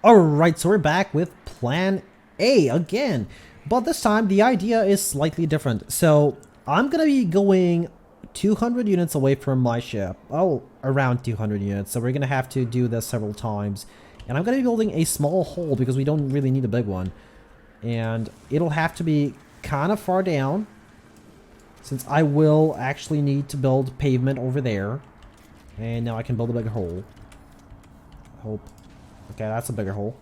Alright, so we're back with plan A again, but this time the idea is slightly different. So I'm gonna be going 200 units away from my ship. Oh, around 200 units, so we're gonna have to do this several times. And I'm gonna be building a small hole because we don't really need a big one. And it'll have to be kind of far down, since I will actually need to build pavement over there. And now I can build a bigger hole. Hope. Okay, that's a bigger hole.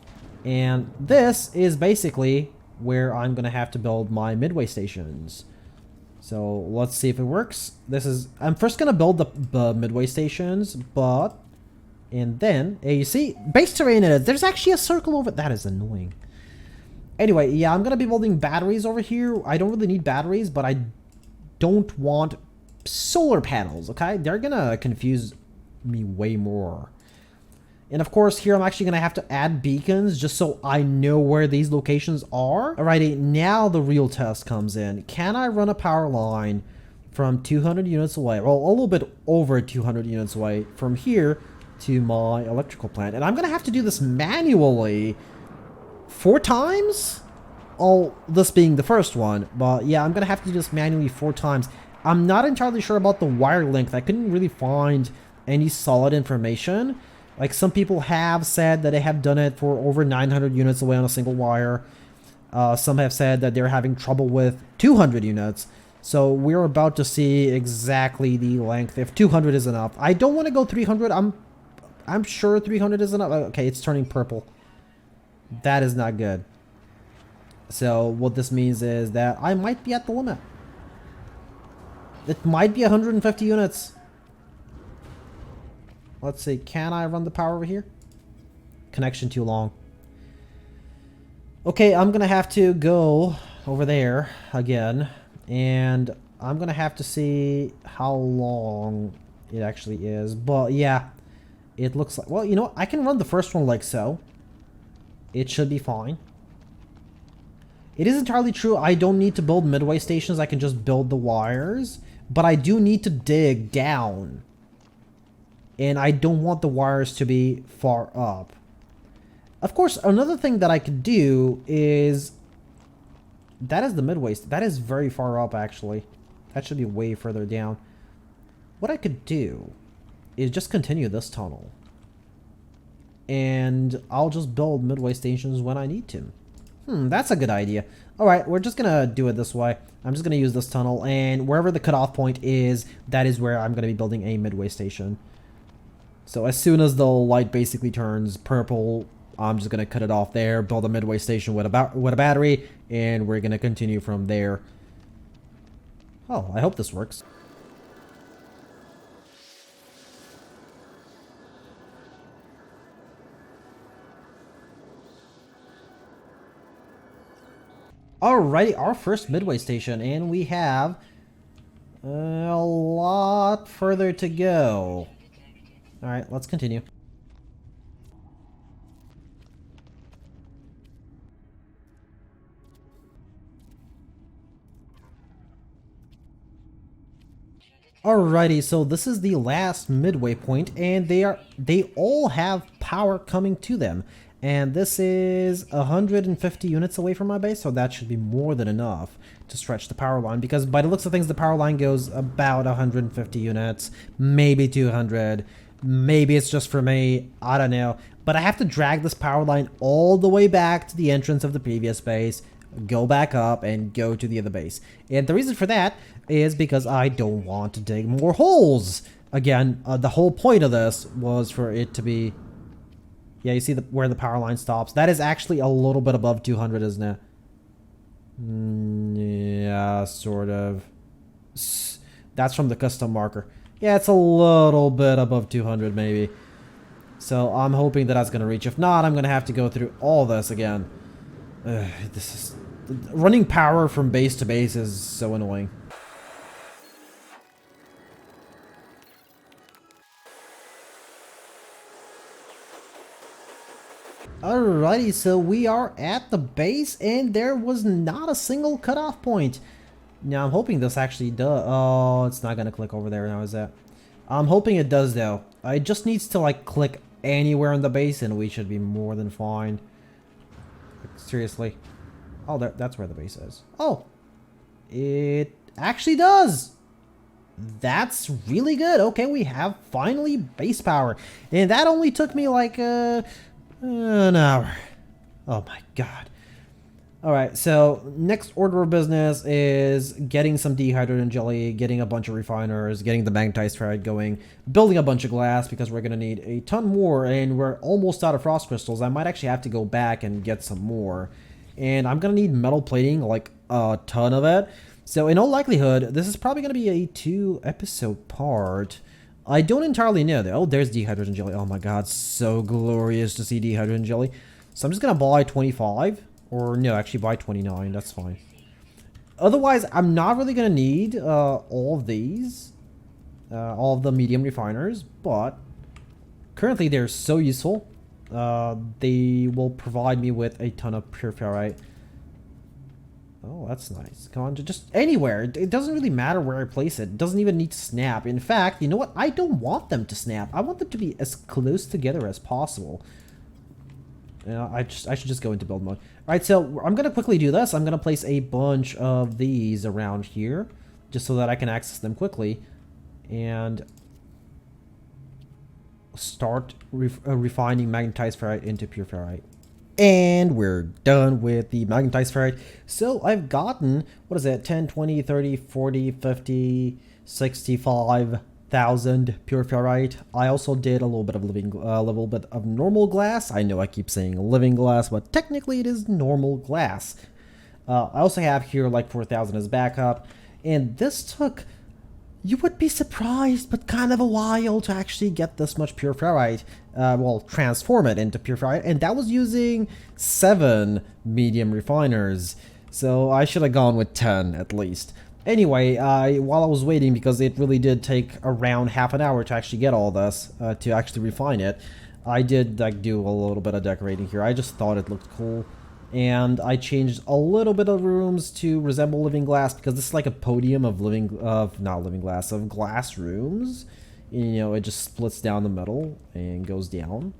And this is basically where I'm going to have to build my midway stations. So let's see if it works. I'm first going to build the midway stations, but... And then, you see, base terrain it is. There's actually a circle over... That is annoying. Anyway, yeah, I'm going to be building batteries over here. I don't really need batteries, but I don't want solar panels, okay? They're going to confuse me way more. And of course, here I'm actually going to have to add beacons just so I know where these locations are. Alrighty, now the real test comes in. Can I run a power line from 200 units away, well, a little bit over 200 units away from here to my electrical plant? And I'm going to have to do this manually 4 times? All this being the first one, but yeah, I'm going to have to do this manually 4 times. I'm not entirely sure about the wire length. I couldn't really find any solid information. Like, some people have said that they have done it for over 900 units away on a single wire. Some have said that they're having trouble with 200 units. So we're about to see exactly the length, if 200 is enough. I don't want to go 300. I'm sure 300 is enough. Okay, it's turning purple. That is not good. So what this means is that I might be at the limit. It might be 150 units. Let's see, can I run the power over here? Connection too long. Okay, I'm gonna have to go over there again, and I'm gonna have to see how long it actually is. But yeah, it looks like, well, you know what? I can run the first one like so. It should be fine. It is entirely true, I don't need to build midway stations, I can just build the wires. But I do need to dig down. And I don't want the wires to be far up. Of course, another thing that I could do is... That is the midway. That is very far up, actually. That should be way further down. What I could do is just continue this tunnel. And I'll just build midway stations when I need to. That's a good idea. Alright, we're just gonna do it this way. I'm just gonna use this tunnel, and wherever the cutoff point is, that is where I'm gonna be building a midway station. So as soon as the light basically turns purple, I'm just going to cut it off there, build a midway station with a battery, and we're going to continue from there. Oh, I hope this works. Alrighty, our first midway station, and we have a lot further to go. Alright, let's continue. Alrighty, so this is the last midway point, and they all have power coming to them. And this is 150 units away from my base, so that should be more than enough to stretch the power line, because by the looks of things, the power line goes about 150 units, maybe 200. Maybe it's just for me, I don't know. But I have to drag this power line all the way back to the entrance of the previous base, go back up, and go to the other base. And the reason for that is because I don't want to dig more holes. Again, the whole point of this was for it to be... Yeah, you see where the power line stops? That is actually a little bit above 200, isn't it? Yeah, sort of. That's from the custom marker. Yeah, it's a little bit above 200 maybe. So I'm hoping that that's going to reach. If not, I'm going to have to go through all this again. This is... Running power from base to base is so annoying. Alrighty, so we are at the base, and there was not a single cutoff point. Now, I'm hoping this actually does. Oh, it's not going to click over there now, is that? I'm hoping it does, though. It just needs to, like, click anywhere in the basin, we should be more than fine. Like, seriously. Oh, that's where the base is. Oh, it actually does. That's really good. Okay, we have finally base power. And that only took me like an hour. Oh my god. Alright, so next order of business is getting some dehydrogen jelly, getting a bunch of refiners, getting the magnetized ferrite going, building a bunch of glass because we're going to need a ton more, and we're almost out of frost crystals. I might actually have to go back and get some more. And I'm going to need metal plating, like a ton of it. So in all likelihood, this is probably going to be a 2-episode part. I don't entirely know though. Oh, there's dehydrogen jelly. Oh my god, so glorious to see dehydrogen jelly. So I'm just going to buy 25. Or no, actually buy 29. That's fine. Otherwise, I'm not really going to need all of these. All of the medium refiners. But currently they're so useful. They will provide me with a ton of pure ferrite. Oh, that's nice. Come on, just anywhere. It doesn't really matter where I place it. It doesn't even need to snap. In fact, you know what? I don't want them to snap. I want them to be as close together as possible. I should just go into build mode. Alright, so I'm going to quickly do this. I'm going to place a bunch of these around here, just so that I can access them quickly. And start refining magnetized ferrite into pure ferrite. And we're done with the magnetized ferrite. So I've gotten, what is it, 10, 20, 30, 40, 50, 65,000 pure ferrite. I also did a little bit of normal glass. I know I keep saying living glass, but technically it is normal glass. I also have here like 4,000 as backup. And this took, you would be surprised, but kind of a while to actually get this much pure ferrite. Well, transform it into pure ferrite, and that was using 7 medium refiners. So I should have gone with 10 at least. Anyway, while I was waiting, because it really did take around half an hour to actually get all this, to actually refine it, I did like do a little bit of decorating here. I just thought it looked cool. And I changed a little bit of rooms to resemble living glass, because this is like a podium of of glass rooms. You know, it just splits down the middle and goes down.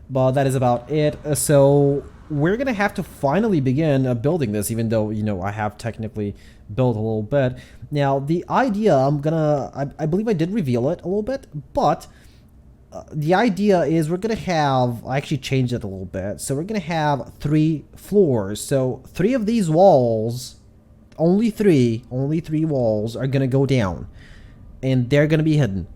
But that is about it. So we're gonna have to finally begin building this, even though, you know, I have technically built a little bit. Now the idea, I believe I did reveal it a little bit, but the idea is we're gonna have, I actually changed it a little bit, so we're gonna have 3 floors. So 3 of these walls, only three walls are gonna go down, and they're gonna be hidden,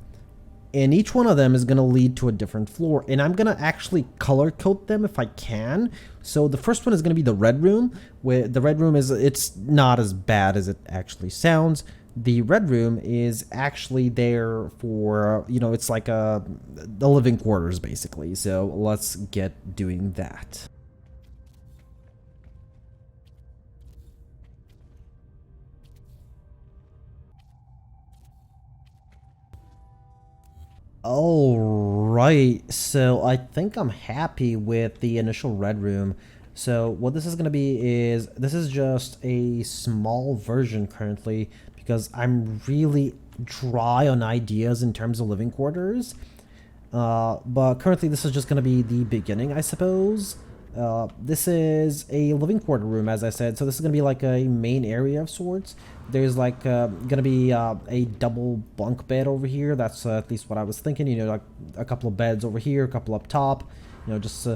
and each one of them is gonna lead to a different floor, and I'm gonna actually color code them if I can. So the first one is gonna be the red room, where the red room is, it's not as bad as it actually sounds. The red room is actually there for, you know, it's like the living quarters basically. So let's get doing that. Alright, so I think I'm happy with the initial red room. So what this is going to be is, this is just a small version currently, because I'm really dry on ideas in terms of living quarters. But currently this is just going to be the beginning, I suppose. This is a living quarter room, as I said, so this is going to be like a main area of sorts. There's like going to be a double bunk bed over here. That's at least what I was thinking, you know, like a couple of beds over here, a couple up top, you know, just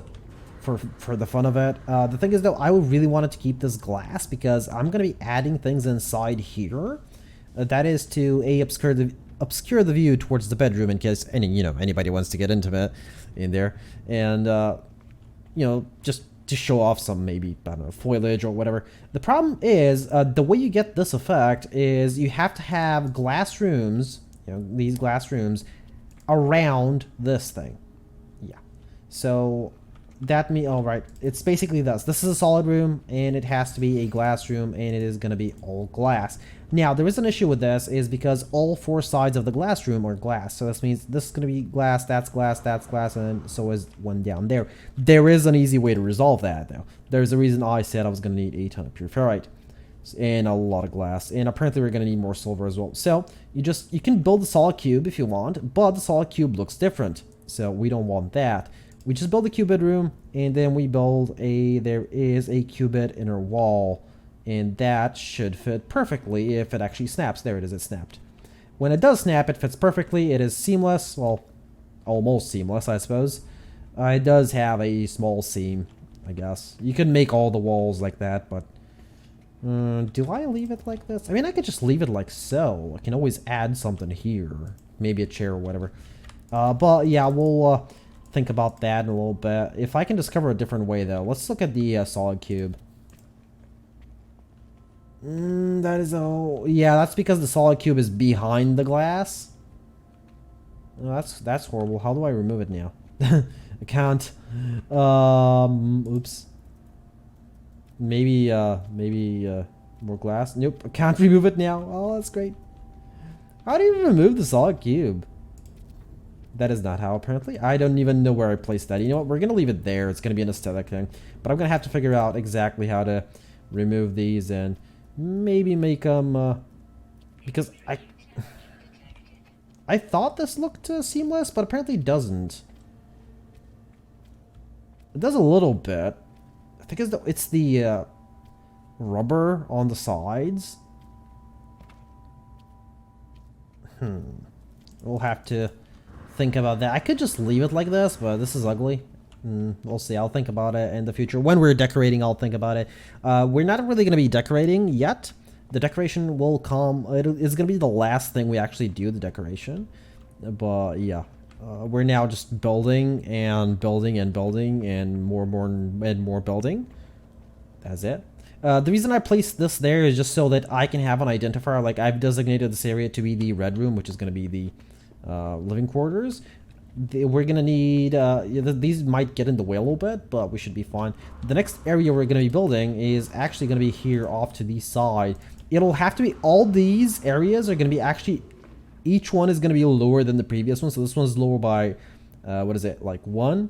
for the fun of it. The thing is though, I would really wanted to keep this glass because I'm going to be adding things inside here. That is to obscure the view towards the bedroom in case anybody wants to get intimate in there, and you know, just to show off some maybe, I don't know, foliage or whatever. The problem is the way you get this effect is you have to have glass rooms, you know, these glass rooms around this thing. Yeah, so that alright, it's basically this. This is a solid room, and it has to be a glass room, and it is going to be all glass. Now, there is an issue with this, is because all 4 sides of the glass room are glass. So this means this is going to be glass, that's glass, that's glass, and so is one down there. There is an easy way to resolve that, though. There's a reason I said I was going to need a ton of pure ferrite and a lot of glass, and apparently we're going to need more silver as well. So you can build a solid cube if you want, but the solid cube looks different, so we don't want that. We just build a cubit room, and then we build there is a cubit inner wall, and that should fit perfectly if it actually snaps. There it is, it snapped. When it does snap, it fits perfectly. It is seamless, well, almost seamless, I suppose. It does have a small seam, I guess. You can make all the walls like that, but do I leave it like this? I mean, I could just leave it like so. I can always add something here, maybe a chair or whatever. But yeah, we'll think about that in a little bit. If I can discover a different way, though, let's look at the solid cube. That is yeah, that's because the solid cube is behind the glass. Oh, that's horrible. How do I remove it now? I can't. Oops. Maybe more glass. Nope, I can't remove it now. Oh, that's great. How do you remove the solid cube? That is not how, apparently. I don't even know where I placed that. You know what? We're gonna leave it there. It's gonna be an aesthetic thing, but I'm gonna have to figure out exactly how to remove these and maybe make them because I thought this looked seamless, but apparently it doesn't. It does a little bit. I think it's the rubber on the sides. We'll have to think about that. I could just leave it like this, but this is ugly. We'll see. I'll think about it in the future. When we're decorating, I'll think about it. We're not really going to be decorating yet. The decoration will come. It's going to be the last thing we actually do, the decoration. But yeah, we're now just building and building and building and more and more building. That's it. The reason I placed this there is just so that I can have an identifier. Like, I've designated this area to be the red room, which is going to be the living quarters. We're going to need, these might get in the way a little bit, but we should be fine. The next area we're going to be building is actually going to be here off to the side. It'll have to be, all these areas are going to be actually, each one is going to be lower than the previous one. So this one's lower by, what is it, like 1,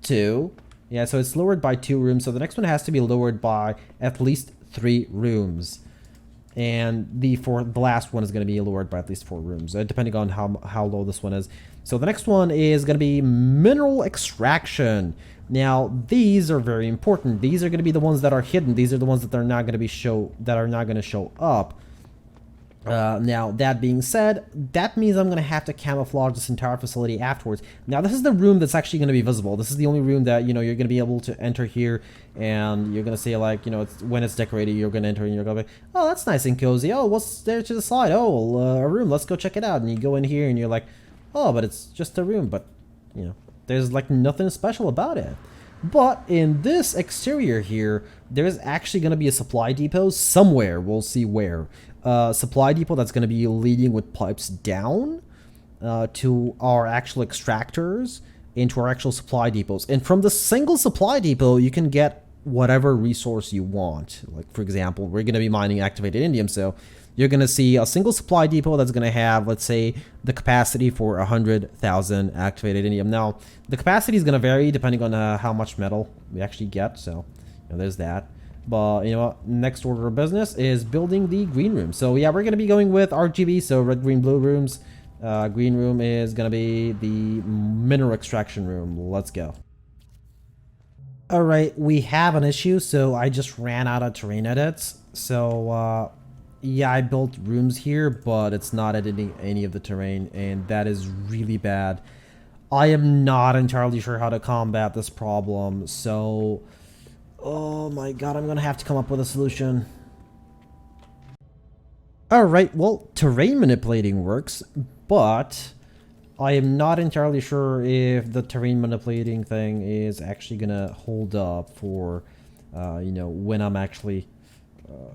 2. Yeah, so it's lowered by 2 rooms. So the next one has to be lowered by at least 3 rooms. And the last one is going to be lowered by at least 4 rooms, depending on how low this one is. So the next one is going to be mineral extraction. Now, these are very important. These are going to be the ones that are hidden. These are the ones that are not going to show up. Now, that being said, that means I'm going to have to camouflage this entire facility afterwards. Now, this is the room that's actually going to be visible. This is the only room that, you're going to be able to enter here, and you're going to say, like, when it's decorated, you're going to enter, and you're going to be, oh, that's nice and cozy. Oh, what's there to the side? Oh, a room. Let's go check it out. And you go in here, and you're like, oh, but it's just a room. But, there's, like, nothing special about it. But in this exterior here, there's actually going to be a supply depot somewhere. We'll see where. Supply depot that's going to be leading with pipes down to our actual extractors into our actual supply depots. And from the single supply depot, you can get whatever resource you want. Like, for example, we're going to be mining activated indium, so you're going to see a single supply depot that's going to have, let's say, the capacity for 100,000 activated indium. Now, the capacity is going to vary depending on how much metal we actually get, so there's that. But, next order of business is building the green room. So, yeah, we're going to be going with RGB, so red, green, blue rooms. Green room is going to be the mineral extraction room. Let's go. All right, we have an issue, so I just ran out of terrain edits. So, yeah, I built rooms here, but it's not editing any of the terrain, and that is really bad. I am not entirely sure how to combat this problem, so... oh my god, I'm gonna have to come up with a solution. Alright, well, terrain manipulating works, but I am not entirely sure if the terrain manipulating thing is actually gonna hold up for, when I'm actually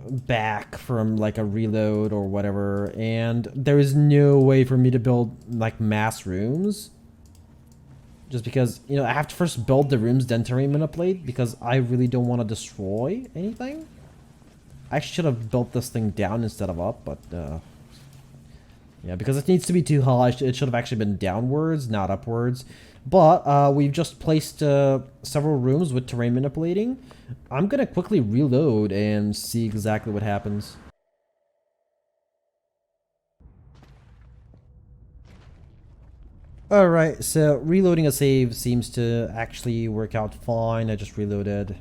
back from like a reload or whatever, and there is no way for me to build like mass rooms. Just because, I have to first build the rooms, then terrain manipulate, because I really don't want to destroy anything. I should have built this thing down instead of up, but, yeah, because it needs to be too high, it should have actually been downwards, not upwards. But, we've just placed, several rooms with terrain manipulating. I'm gonna quickly reload and see exactly what happens. Alright, so reloading a save seems to actually work out fine. I just reloaded.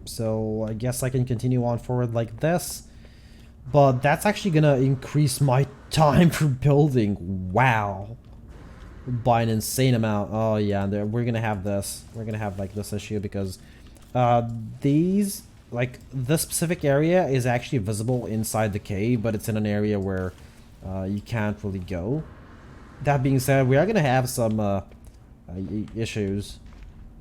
So I guess I can continue on forward like this. But that's actually gonna increase my time for building. Wow. By an insane amount. Oh yeah, we're gonna have this. We're gonna have like this issue because these, like this specific area is actually visible inside the cave, but it's in an area where you can't really go. That being said, we are gonna have some issues.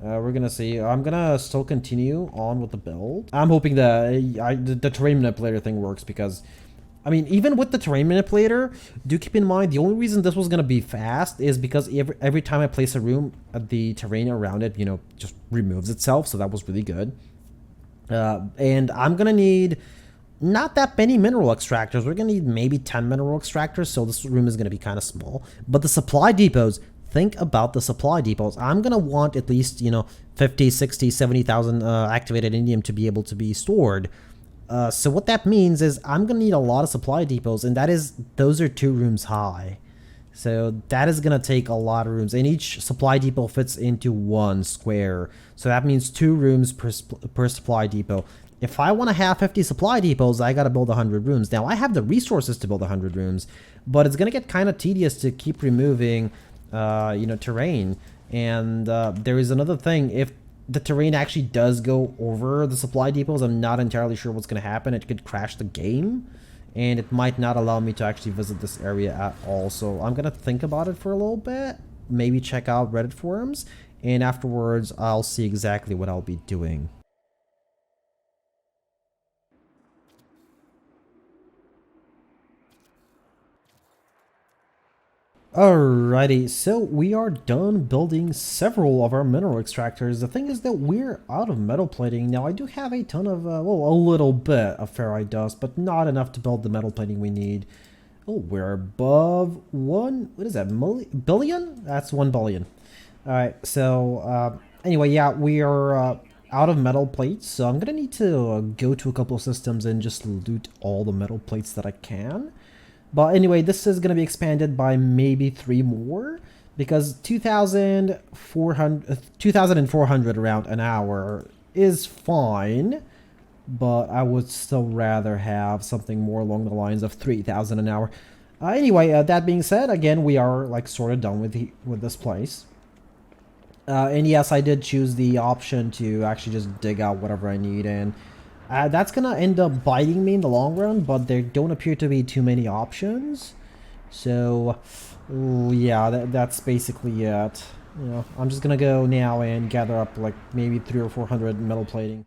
We're gonna see. I'm gonna still continue on with the build. I'm hoping that the terrain manipulator thing works because, I mean, even with the terrain manipulator, do keep in mind the only reason this was gonna be fast is because every time I place a room, the terrain around it, you know, just removes itself. So that was really good. And I'm gonna need not that many mineral extractors. We're gonna need maybe 10 mineral extractors, so this room is gonna be kind of small. But the supply depots, think about the supply depots. I'm gonna want at least, you know, 50, 60, 70,000 activated indium to be able to be stored. So what that means is I'm gonna need a lot of supply depots, and those are 2 rooms high. So that is gonna take a lot of rooms, and each supply depot fits into 1 square. So that means 2 rooms per supply depot. If I want to have 50 supply depots, I gotta build 100 rooms. Now I have the resources to build 100 rooms, but it's gonna get kind of tedious to keep removing, you know, terrain. And there is another thing. If the terrain actually does go over the supply depots, I'm not entirely sure what's gonna happen. It could crash the game, and it might not allow me to actually visit this area at all. So I'm gonna think about it for a little bit, maybe check out Reddit forums, and afterwards I'll see exactly what I'll be doing. Alrighty, so we are done building several of our mineral extractors. The thing is that we're out of metal plating. Now I do have a ton of, well, a little bit of ferrite dust, but not enough to build the metal plating we need. Oh, we're above what is that, billion? That's 1 billion. Alright, so, anyway, yeah, we are out of metal plates, so I'm gonna need to go to a couple of systems and just loot all the metal plates that I can. But anyway, this is going to be expanded by maybe 3 more because 2,400 around an hour is fine, but I would still rather have something more along the lines of 3,000 an hour. Anyway, that being said, again, we are like sort of done with this place. And yes, I did choose the option to actually just dig out whatever I need, and that's gonna end up biting me in the long run, but there don't appear to be too many options. So, yeah, that's basically it. You know, I'm just gonna go now and gather up like maybe 300 or 400 metal plating.